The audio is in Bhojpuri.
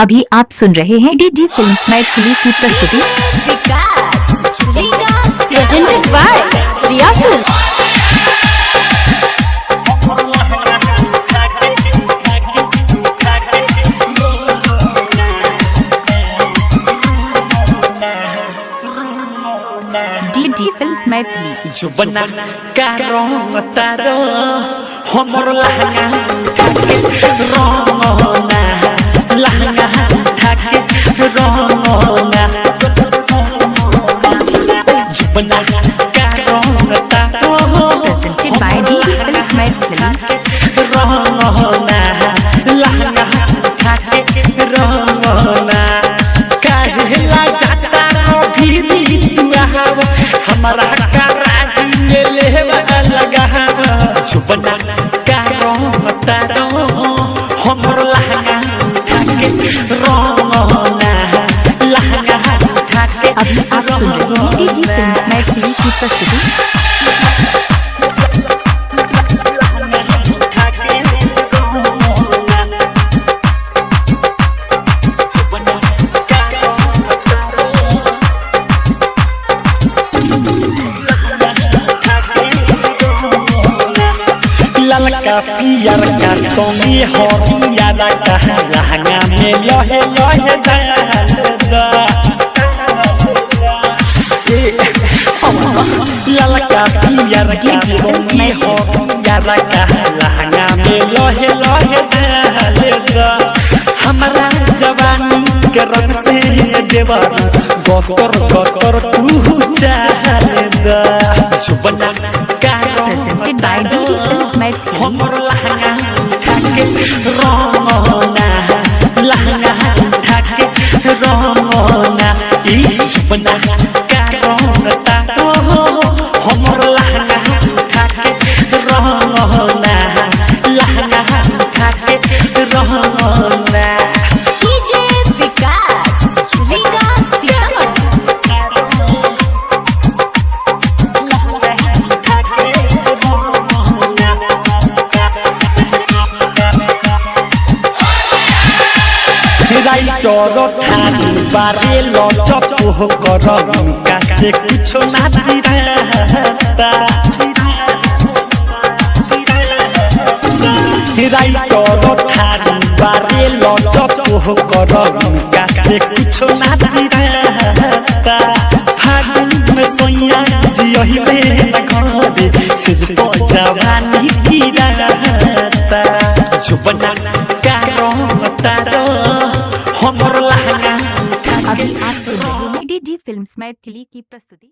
अभी आप सुन रहे हैं डीडी फिल्म मैथिली की प्रस्तुति presented by Riya film. DD film Maithili जो बना का रंग तारो हमर लहंगा ठाके रंगना लहंगा ठाके रंगना जो बना का रंग तारो presented by DD film Maithili रंगना लहंगा ठाके रंगना काहेला जाता भी तू आव हमारा चुपना कारो तारो हमर लहंगा ठाके रंगना लहंगा ठाके। अभी आप सुन रहे हैं डीडी फिल्म मैथिली की प्रस्तुति ललका पियर का सोनी हरियर का लहंगा में लहे लहे डालदा ललका पियर का सोनी हरियर का लहंगा में लहे लहे डालदा हमारा जवानी के रंग से देवर गोकर गोकर तू चाहदा चुपना presented by DD film Maithili हमर लहंगा ठाके रंगना लहंगा ठाके रंगना ई चुपना का रंग तारो हमर लहंगा ठाके रंगना लहंगा ठाके रंगना। डीजे विकास रीगा राइटरो थानी बारे लचप हो करम का से कुछ ना दिराता राइटरो थानी बारे लचप हो करम का से कुछ ना दिराता फागुन में सोया जियही में घरे सिज जवानी की रहता चुपना का रंग तारो हमर लहंगा। अभी आप सुन रहे हैं डीडी फिल्म मैथिली की प्रस्तुति।